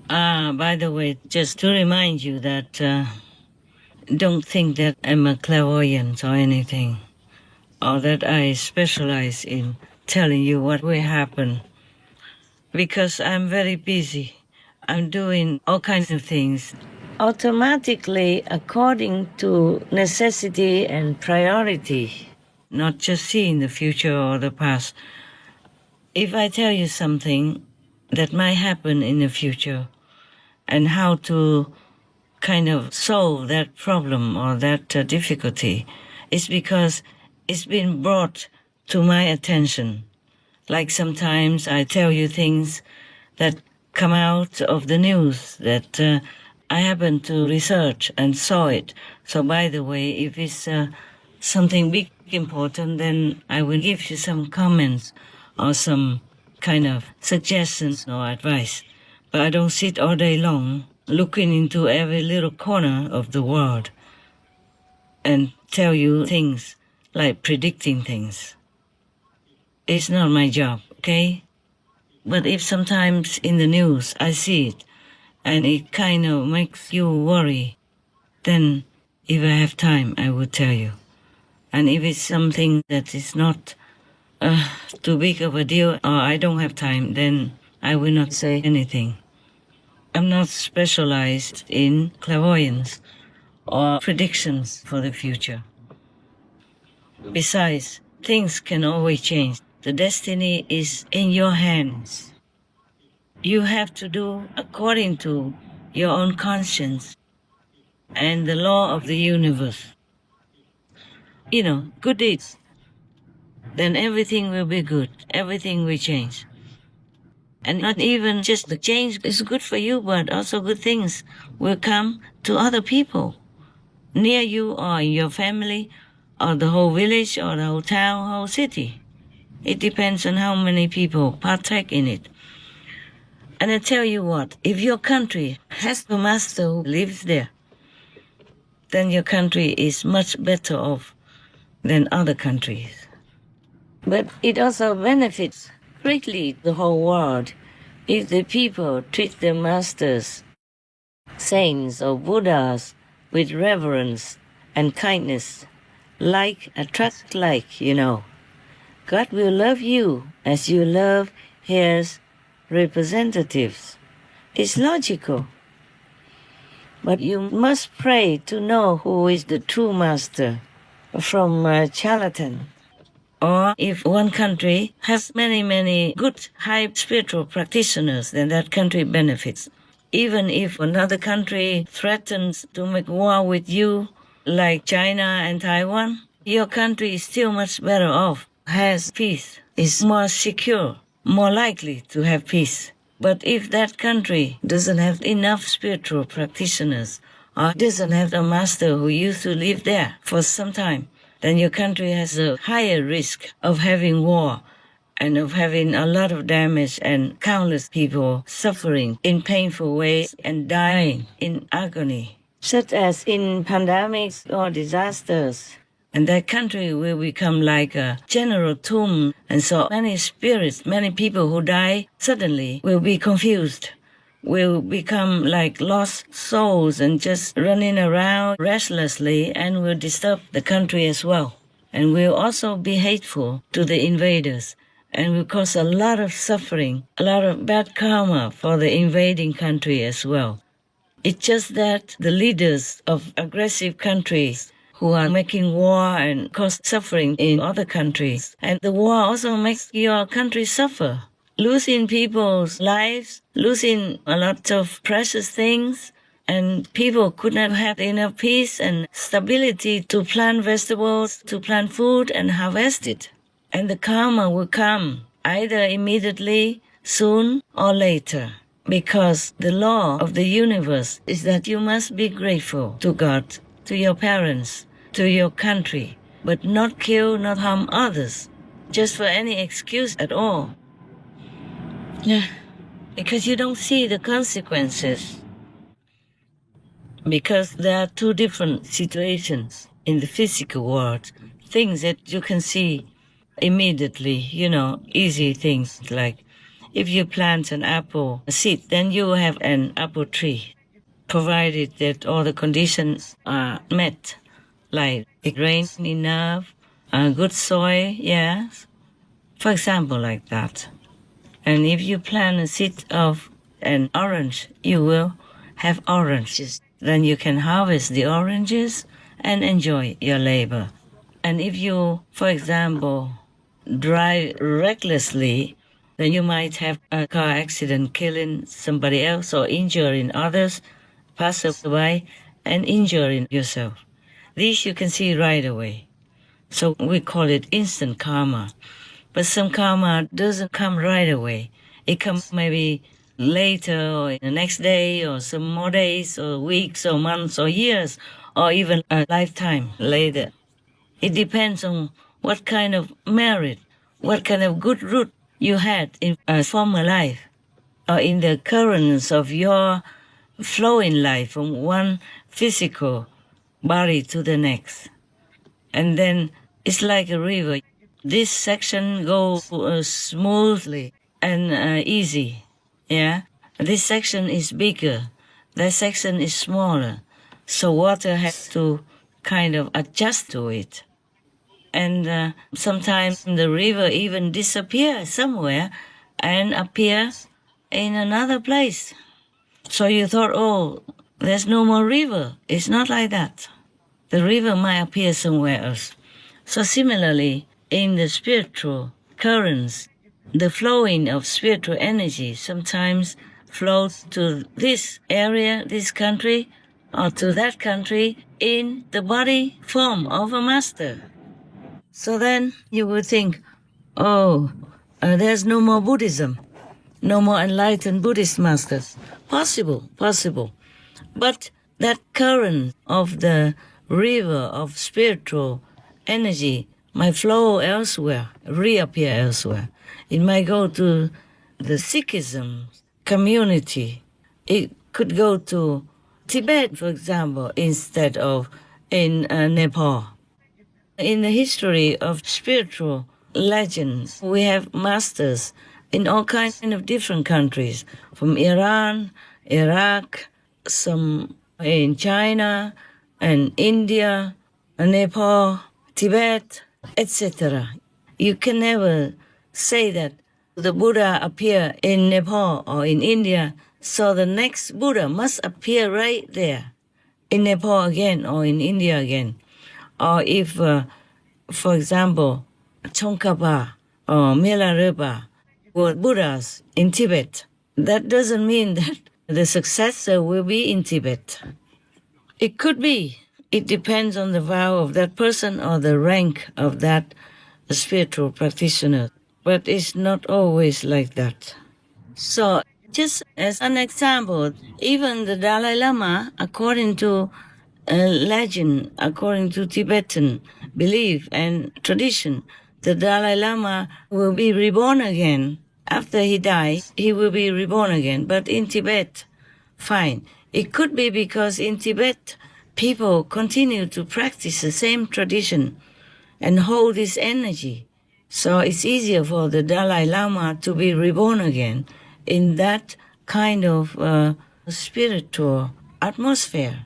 By the way, just to remind you that don't think that I'm a clairvoyant or anything, or that I specialize in telling you what will happen, because I'm very busy. I'm doing all kinds of things automatically according to necessity and priority, not just seeing the future or the past. If I tell you something that might happen in the future and how to kind of solve that problem or that difficulty, it's because it's been brought to my attention. Like sometimes I tell you things that come out of the news that I happen to research and saw it. So by the way, if it's something big, important, then I will give you some comments or some kind of suggestions or advice. But I don't sit all day long looking into every little corner of the world and tell you things like predicting things. It's not my job, okay? But if sometimes in the news I see it and it kind of makes you worry, then if I have time, I will tell you. And if it's something that is not too big of a deal or I don't have time, then I will not say anything. I'm not specialized in clairvoyance or predictions for the future. Besides, things can always change. The destiny is in your hands. You have to do according to your own conscience and the law of the universe. You know, good deeds. Then everything will be good. Everything will change. And not even just the change is good for you, but also good things will come to other people near you or in your family or the whole village or the whole town, whole city. It depends on how many people partake in it. And I tell you what, if your country has a master who lives there, then your country is much better off than other countries. But it also benefits greatly the whole world if the people treat their masters, saints or Buddhas, with reverence and kindness, like attract like, you know. God will love you as you love his representatives. It's logical. But you must pray to know who is the true master from charlatan. Or if one country has many good high spiritual practitioners, then that country benefits. Even if another country threatens to make war with you, like China and Taiwan, your country is still much better off, has peace, is more secure, more likely to have peace. But if that country doesn't have enough spiritual practitioners or doesn't have a master who used to live there for some time, then your country has a higher risk of having war and of having a lot of damage and countless people suffering in painful ways and dying in agony, such as in pandemics or disasters. And that country will become like a general tomb, and so many spirits, many people who die suddenly will be confused, will become like lost souls and just running around restlessly and will disturb the country as well. And will also be hateful to the invaders and will cause a lot of suffering, a lot of bad karma for the invading country as well. It's just that the leaders of aggressive countries who are making war and cause suffering in other countries, and the war also makes your country suffer. Losing people's lives, losing a lot of precious things, and people could not have enough peace and stability to plant vegetables, to plant food and harvest it. And the karma will come either immediately, soon, or later. Because the law of the universe is that you must be grateful to God, to your parents, to your country, but not kill, not harm others, just for any excuse at all. Yeah, because you don't see the consequences. Because there are two different situations in the physical world. Things that you can see immediately, you know, easy things like if you plant an apple seed, then you have an apple tree, provided that all the conditions are met, like it rains enough, good soil, yes, for example, like that. And if you plant a seed of an orange, you will have oranges. Then you can harvest the oranges and enjoy your labor. And if you, for example, drive recklessly, then you might have a car accident killing somebody else or injuring others, pass away and injuring yourself. These you can see right away. So we call it instant karma. But some karma doesn't come right away. It comes maybe later or the next day or some more days or weeks or months or years or even a lifetime later. It depends on what kind of merit, what kind of good root you had in a former life or in the currents of your flowing life from one physical body to the next. And then it's like a river. This section goes smoothly and easy, yeah? This section is bigger, that section is smaller, so water has to kind of adjust to it. And sometimes the river even disappears somewhere and appears in another place. So you thought, oh, there's no more river. It's not like that. The river might appear somewhere else. So similarly, in the spiritual currents, the flowing of spiritual energy sometimes flows to this area, this country, or to that country in the body form of a master. So then you would think, oh, there's no more Buddhism, no more enlightened Buddhist masters. Possible. But that current of the river of spiritual energy might flow elsewhere, reappear elsewhere. It might go to the Sikhism community. It could go to Tibet, for example, instead of in Nepal. In the history of spiritual legends, we have masters in all kinds of different countries, from Iran, Iraq, some in China and India, Nepal, Tibet, etc. You can never say that the Buddha appeared in Nepal or in India, so the next Buddha must appear right there, in Nepal again or in India again. Or if, for example, Tsongkhapa or Milarepa were Buddhas in Tibet, that doesn't mean that the successor will be in Tibet. It could be. It depends on the vow of that person or the rank of that spiritual practitioner. But it's not always like that. So, just as an example, even the Dalai Lama, according to legend, according to Tibetan belief and tradition, the Dalai Lama will be reborn again. After he dies, he will be reborn again. But in Tibet, fine. It could be because in Tibet, people continue to practice the same tradition and hold this energy. So it's easier for the Dalai Lama to be reborn again in that kind of spiritual atmosphere.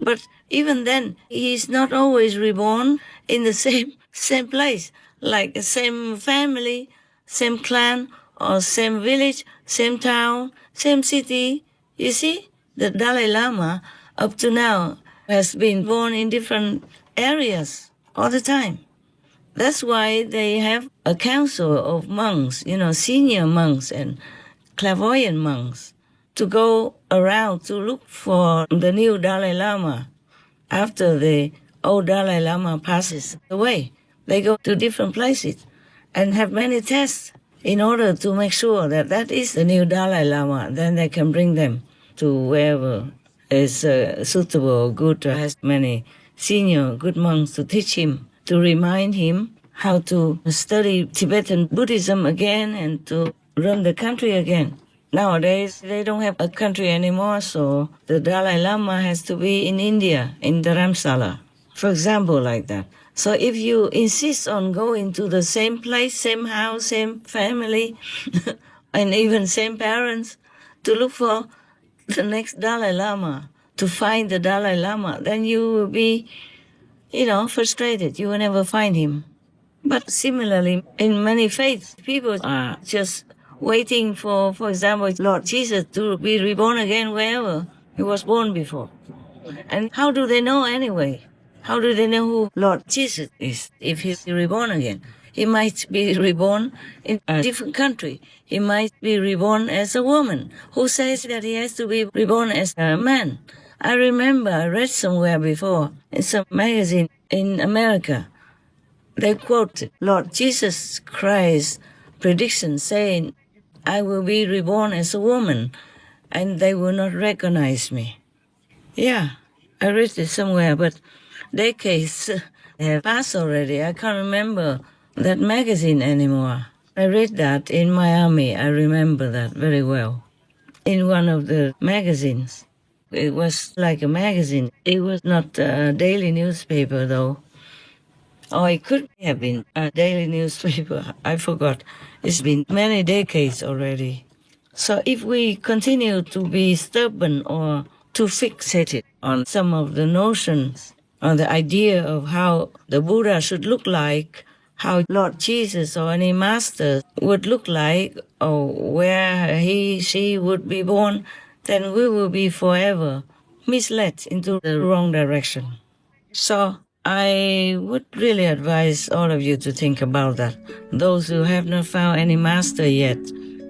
But even then, he is not always reborn in the same place, like the same family, same clan, or same village, same town, same city. You see, the Dalai Lama up to now has been born in different areas all the time. That's why they have a council of monks, senior monks and clairvoyant monks, to go around to look for the new Dalai Lama after the old Dalai Lama passes away. They go to different places and have many tests in order to make sure that that is the new Dalai Lama. Then they can bring them to wherever is suitable or good, or has many senior good monks to teach him, to remind him how to study Tibetan Buddhism again and to run the country again. Nowadays, they don't have a country anymore, so the Dalai Lama has to be in India, in Dharamsala, for example, like that. So if you insist on going to the same place, same house, same family, and even same parents, to look for the next Dalai Lama, to find the Dalai Lama, then you will be, frustrated. You will never find him. But similarly, in many faiths, people are just waiting for example, Lord Jesus to be reborn again wherever he was born before. And how do they know anyway? How do they know who Lord Jesus is if he's reborn again? He might be reborn in a different country. He might be reborn as a woman. Who says that he has to be reborn as a man? I remember I read somewhere before in some magazine in America. They quoted Lord Jesus Christ's prediction saying, I will be reborn as a woman and they will not recognize me. Yeah, I read it somewhere, but decades have passed already. I can't remember that magazine anymore. I read that in Miami. I remember that very well. In one of the magazines. It was like a magazine. It was not a daily newspaper, though. Or it could have been a daily newspaper. I forgot. It's been many decades already. So if we continue to be stubborn or too fixated on some of the notions, on the idea of how the Buddha should look like, how Lord Jesus or any master would look like, or where she would be born, then we will be forever misled into the wrong direction. So I would really advise all of you to think about that. Those who have not found any master yet,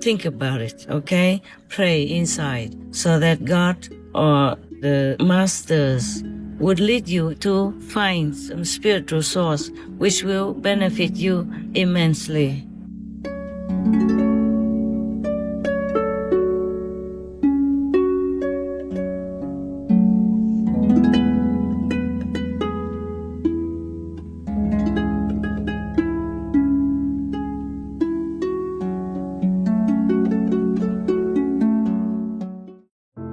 think about it, okay? Pray inside so that God or the masters would lead you to find some spiritual source which will benefit you immensely.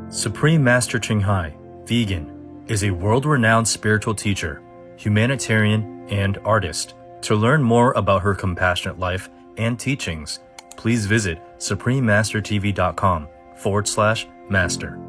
Supreme Master Ching Hai, vegan, is a world-renowned spiritual teacher, humanitarian, and artist. To learn more about her compassionate life and teachings, please visit suprememastertv.com/master.